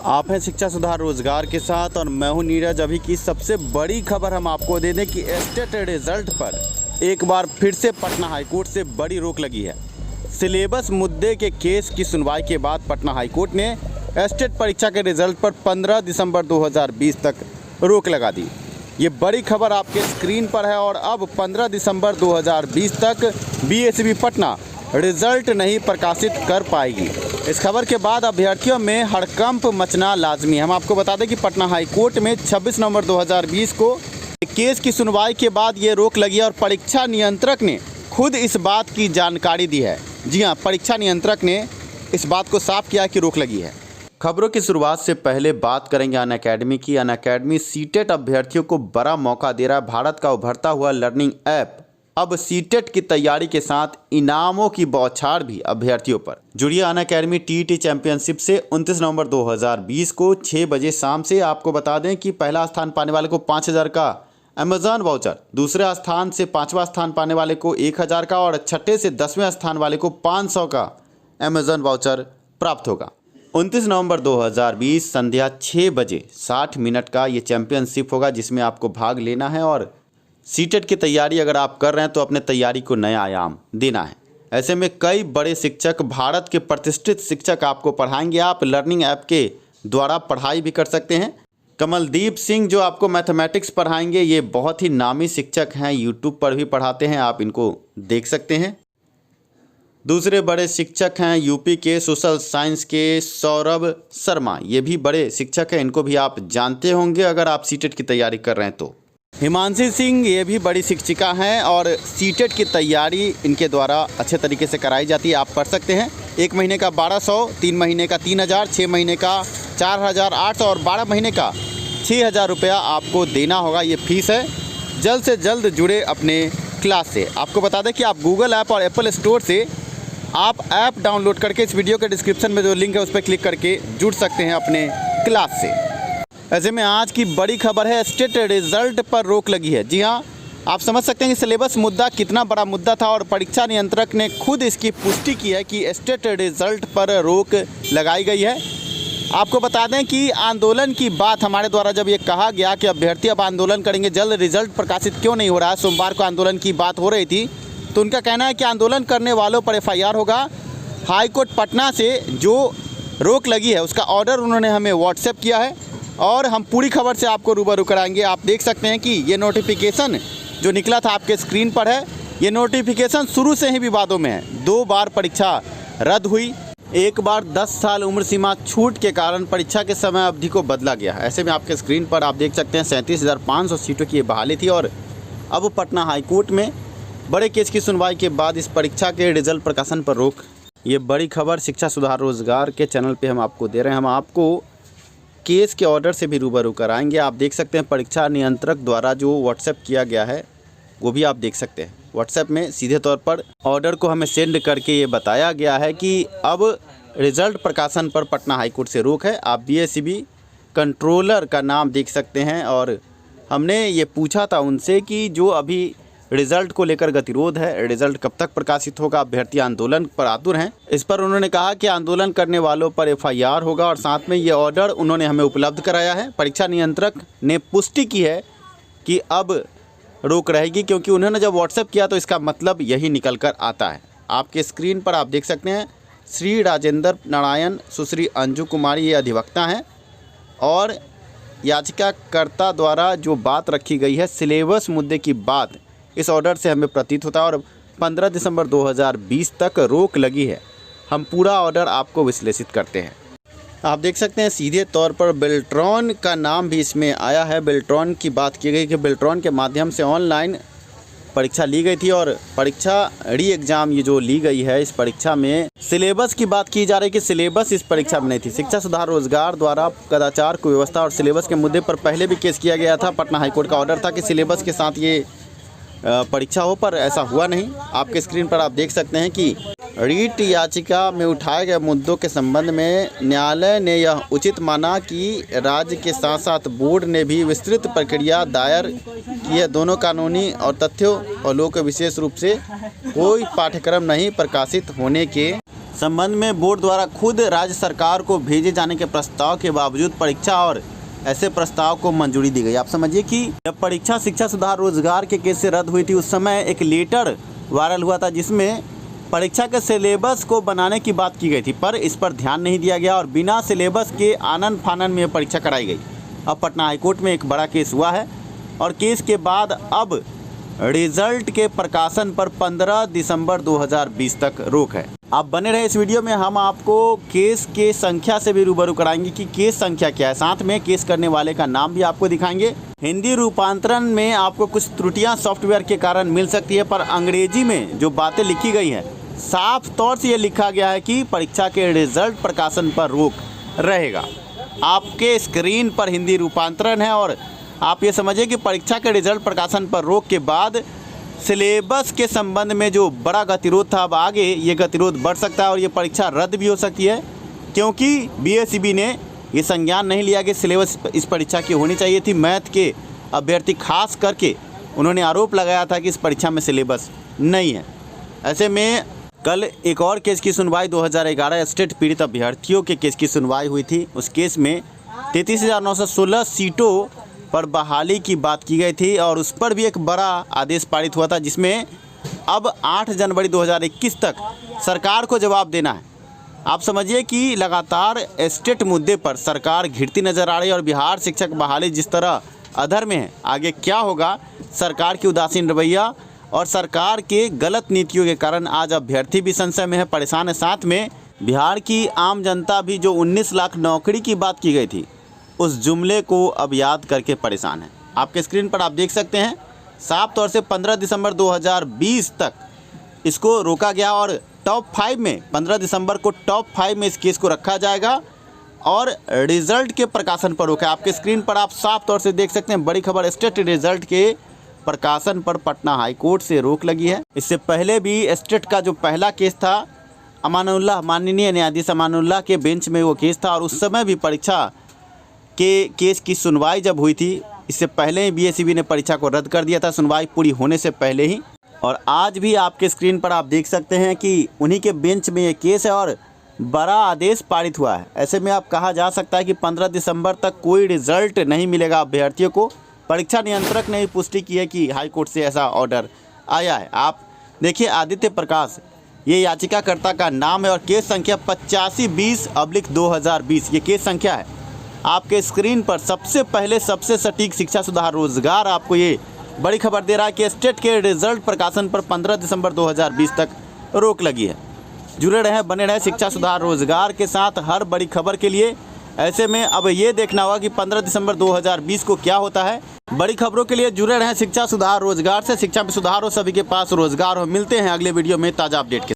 आप हैं शिक्षा सुधार रोजगार के साथ और मैं हूं नीरज। अभी की सबसे बड़ी खबर हम आपको दे दें कि एस्टेट रिजल्ट पर एक बार फिर से पटना हाईकोर्ट से बड़ी रोक लगी है। सिलेबस मुद्दे के केस की सुनवाई के बाद पटना हाईकोर्ट ने एस्टेट परीक्षा के रिजल्ट पर 15 दिसंबर 2020 तक रोक लगा दी। ये बड़ी खबर आपके स्क्रीन पर है और अब 15 दिसंबर 2020 तक बीएसबी पटना रिजल्ट नहीं प्रकाशित कर पाएगी। इस खबर के बाद अभ्यर्थियों में हड़कंप मचना लाजमी है। हम आपको बता दें कि पटना हाईकोर्ट में 26 नवंबर 2020 को केस की सुनवाई के बाद ये रोक लगी है और परीक्षा नियंत्रक ने खुद इस बात की जानकारी दी है। जी हाँ, परीक्षा नियंत्रक ने इस बात को साफ किया कि रोक लगी है। खबरों की शुरुआत से पहले बात करेंगे अनअकैडमी की। अनअकैडमी सीटेट अभ्यर्थियों को बड़ा मौका दे रहा है। भारत का उभरता हुआ लर्निंग ऐप अब सीटेट की तैयारी के साथ इनामों की बौछार भी अभ्यर्थियों पर। जुड़िए अनअकैडमी टीईटी चैंपियनशिप से 29 नवंबर 2020 को 6 बजे शाम से। आपको बता दें कि पहला स्थान पाने वाले को 5000 का अमेजॉन वाउचर, दूसरे स्थान से 5वां स्थान पाने वाले को 1000 का और छठे से 10वें स्थान वाले को 500 का अमेजॉन वाउचर प्राप्त होगा। 29 नवंबर 2020 संध्या 6 बजे 60 मिनट का ये चैंपियनशिप होगा जिसमें आपको भाग लेना है और सीटेट की तैयारी अगर आप कर रहे हैं तो अपने तैयारी को नया आयाम देना है। ऐसे में कई बड़े शिक्षक, भारत के प्रतिष्ठित शिक्षक आपको पढ़ाएंगे। आप लर्निंग ऐप के द्वारा पढ़ाई भी कर सकते हैं। कमलदीप सिंह जो आपको मैथमेटिक्स पढ़ाएंगे, ये बहुत ही नामी शिक्षक हैं, यूट्यूब पर भी पढ़ाते हैं, आप इनको देख सकते हैं। दूसरे बड़े शिक्षक हैं यूपी के सोशल साइंस के सौरभ शर्मा, ये भी बड़े शिक्षक हैं, इनको भी आप जानते होंगे अगर आप सीटेट की तैयारी कर रहे हैं तो। हिमांशी सिंह ये भी बड़ी शिक्षिका हैं और सीटेट की तैयारी इनके द्वारा अच्छे तरीके से कराई जाती है। आप पढ़ सकते हैं। 1 महीने का 1200, 3 महीने का 3000, 6 महीने का 4800 और 12 महीने का 6000 रुपया आपको देना होगा। ये फीस है। जल्द से जल्द जुड़े अपने क्लास से। आपको बता दें कि आप गूगल ऐप और एप्पल स्टोर से आप ऐप डाउनलोड करके इस वीडियो के डिस्क्रिप्शन में जो लिंक है उस पर क्लिक करके जुड़ सकते हैं अपने क्लास से। ऐसे में आज की बड़ी खबर है, एस्टेट रिजल्ट पर रोक लगी है। जी हाँ, आप समझ सकते हैं कि सिलेबस मुद्दा कितना बड़ा मुद्दा था और परीक्षा नियंत्रक ने खुद इसकी पुष्टि की है कि एस्टेट रिजल्ट पर रोक लगाई गई है। आपको बता दें कि आंदोलन की बात हमारे द्वारा जब ये कहा गया कि अभ्यर्थी अब आंदोलन करेंगे, जल्द रिजल्ट प्रकाशित क्यों नहीं हो रहा है, सोमवार को आंदोलन की बात हो रही थी, तो उनका कहना है कि आंदोलन करने वालों पर FIR होगा। हाईकोर्ट पटना से जो रोक लगी है उसका ऑर्डर उन्होंने हमें व्हाट्सएप किया है और हम पूरी खबर से आपको रूबरू कराएंगे। आप देख सकते हैं कि ये नोटिफिकेशन जो निकला था आपके स्क्रीन पर है। ये नोटिफिकेशन शुरू से ही विवादों में है। 2 बार परीक्षा रद्द हुई, एक बार 10 साल उम्र सीमा छूट के कारण परीक्षा के समय अवधि को बदला गया। ऐसे में आपके स्क्रीन पर आप देख सकते हैं 37,500 सीटों की ये बहाली थी और अब पटना हाईकोर्ट में बड़े केस की सुनवाई के बाद इस परीक्षा के रिजल्ट प्रकाशन पर रोक। ये बड़ी खबर शिक्षा सुधार रोजगार के चैनल पे हम आपको दे रहे हैं। हम आपको केस के ऑर्डर से भी रूबरू कराएंगे। आप देख सकते हैं परीक्षा नियंत्रक द्वारा जो व्हाट्सएप किया गया है वो भी आप देख सकते हैं। व्हाट्सएप में सीधे तौर पर ऑर्डर को हमें सेंड करके ये बताया गया है कि अब रिजल्ट प्रकाशन पर पटना हाईकोर्ट से रोक है। आप BSEB कंट्रोलर का नाम देख सकते हैं और हमने ये पूछा था उनसे कि जो अभी रिजल्ट को लेकर गतिरोध है, रिजल्ट कब तक प्रकाशित होगा, अभ्यर्थी आंदोलन पर आतुर हैं। इस पर उन्होंने कहा कि आंदोलन करने वालों पर FIR होगा और साथ में ये ऑर्डर उन्होंने हमें उपलब्ध कराया है। परीक्षा नियंत्रक ने पुष्टि की है कि अब रोक रहेगी क्योंकि उन्होंने जब व्हाट्सएप किया तो इसका मतलब यही निकल कर आता है। आपके स्क्रीन पर आप देख सकते हैं श्री राजेंद्र नारायण, सुश्री अंजू कुमारी ये अधिवक्ता हैं और याचिकाकर्ता द्वारा जो बात रखी गई है सिलेबस मुद्दे की बात इस ऑर्डर से हमें प्रतीत होता है और 15 दिसंबर 2020 तक रोक लगी है। हम पूरा ऑर्डर आपको विश्लेषित करते हैं। आप देख सकते हैं सीधे तौर पर बेल्ट्रॉन का नाम भी इसमें आया है। बेल्ट्रॉन की बात की गई कि बेल्ट्रॉन के माध्यम से ऑनलाइन परीक्षा ली गई थी और परीक्षा री एग्ज़ाम ये जो ली गई है इस परीक्षा में सिलेबस की बात की जा रही है कि सिलेबस इस परीक्षा में नहीं थी। शिक्षा सुधार रोजगार द्वारा कदाचार कुव्यवस्था और सिलेबस के मुद्दे पर पहले भी केस किया गया था। पटना हाईकोर्ट का ऑर्डर था कि सिलेबस के साथ ये परीक्षा हो, पर ऐसा हुआ नहीं। आपके स्क्रीन पर आप देख सकते हैं कि रीट याचिका में उठाए गए मुद्दों के संबंध में न्यायालय ने यह उचित माना कि राज्य के साथ साथ बोर्ड ने भी विस्तृत प्रक्रिया दायर की है। दोनों कानूनी और तथ्यों और लोक विशेष रूप से कोई पाठ्यक्रम नहीं प्रकाशित होने के संबंध में बोर्ड द्वारा खुद राज्य सरकार को भेजे जाने के प्रस्ताव के बावजूद परीक्षा और ऐसे प्रस्ताव को मंजूरी दी गई। आप समझिए कि जब परीक्षा शिक्षा सुधार रोजगार के केस से रद्द हुई थी, उस समय एक लेटर वायरल हुआ था जिसमें परीक्षा के सिलेबस को बनाने की बात की गई थी, पर इस पर ध्यान नहीं दिया गया और बिना सिलेबस के आनन फानन में परीक्षा कराई गई। अब पटना हाईकोर्ट में एक बड़ा केस हुआ है और केस के बाद अब रिजल्ट के प्रकाशन पर 15 दिसंबर 2020 तक रोक है। आप बने रहे इस वीडियो में, हम आपको केस के संख्या से भी रूबरू कराएंगे कि केस संख्या क्या है, साथ में केस करने वाले का नाम भी आपको दिखाएंगे। हिंदी रूपांतरण में आपको कुछ त्रुटियां सॉफ्टवेयर के कारण मिल सकती है, पर अंग्रेजी में जो बातें लिखी गई हैं साफ तौर से ये लिखा गया है कि परीक्षा के रिजल्ट प्रकाशन पर रोक रहेगा। आपके स्क्रीन पर हिंदी रूपांतरण है और आप ये समझिए कि परीक्षा के रिजल्ट प्रकाशन पर रोक के बाद सिलेबस के संबंध में जो बड़ा गतिरोध था, अब आगे ये गतिरोध बढ़ सकता है और ये परीक्षा रद्द भी हो सकती है, क्योंकि बीएसईबी ने ये संज्ञान नहीं लिया कि सिलेबस इस परीक्षा की होनी चाहिए थी। मैथ के अभ्यर्थी खास करके उन्होंने आरोप लगाया था कि इस परीक्षा में सिलेबस नहीं है। ऐसे में कल एक और केस की सुनवाई 2011 स्टेट पीड़ित अभ्यर्थियों के केस की सुनवाई हुई थी। उस केस में 33,916 सीटों पर बहाली की बात की गई थी और उस पर भी एक बड़ा आदेश पारित हुआ था, जिसमें अब 8 जनवरी 2021 तक सरकार को जवाब देना है। आप समझिए कि लगातार स्टेट मुद्दे पर सरकार घिरती नजर आ रही है और बिहार शिक्षक बहाली जिस तरह अधर में है, आगे क्या होगा, सरकार की उदासीन रवैया और सरकार के गलत नीतियों के कारण आज अभ्यर्थी भी संशय में है, परेशान है। साथ में बिहार की आम जनता भी जो 19 लाख नौकरी की बात की गई थी, उस जुमले को अब याद करके परेशान है। आपके स्क्रीन पर आप देख सकते हैं साफ तौर से 15 दिसंबर 2020 तक इसको रोका गया और टॉप 5 में 15 दिसंबर को टॉप 5 में इस केस को रखा जाएगा और रिजल्ट के प्रकाशन पर रोका है। आपके स्क्रीन पर आप साफ तौर से देख सकते हैं बड़ी खबर, स्टेट रिजल्ट के प्रकाशन पर पटना हाईकोर्ट से रोक लगी है। इससे पहले भी स्टेट का जो पहला केस था अमानुल्लाह, माननीय न्यायाधीश अमानुल्लाह के बेंच में वो केस था और उस समय भी परीक्षा के केस की सुनवाई जब हुई थी, इससे पहले ही बीएसईबी ने परीक्षा को रद्द कर दिया था, सुनवाई पूरी होने से पहले ही। और आज भी आपके स्क्रीन पर आप देख सकते हैं कि उन्हीं के बेंच में ये केस है और बड़ा आदेश पारित हुआ है। ऐसे में आप कहा जा सकता है कि 15 दिसंबर तक कोई रिजल्ट नहीं मिलेगा अभ्यर्थियों को। परीक्षा नियंत्रक ने पुष्टि की है कि हाईकोर्ट से ऐसा ऑर्डर आया है। आप देखिए, आदित्य प्रकाश ये याचिकाकर्ता का नाम है और केस संख्या 8520/2020 ये केस संख्या है। आपके स्क्रीन पर सबसे पहले सबसे सटीक शिक्षा सुधार रोजगार आपको ये बड़ी खबर दे रहा है कि स्टेट के रिजल्ट प्रकाशन पर 15 दिसंबर 2020 तक रोक लगी है। जुड़े रहें, बने रहें शिक्षा सुधार रोजगार के साथ हर बड़ी खबर के लिए। ऐसे में अब ये देखना होगा कि 15 दिसंबर 2020 को क्या होता है। बड़ी खबरों के लिए जुड़े रहें शिक्षा सुधार रोजगार से। शिक्षा में सुधार हो, सभी के पास रोजगार हो। मिलते हैं अगले वीडियो में ताज़ा अपडेट के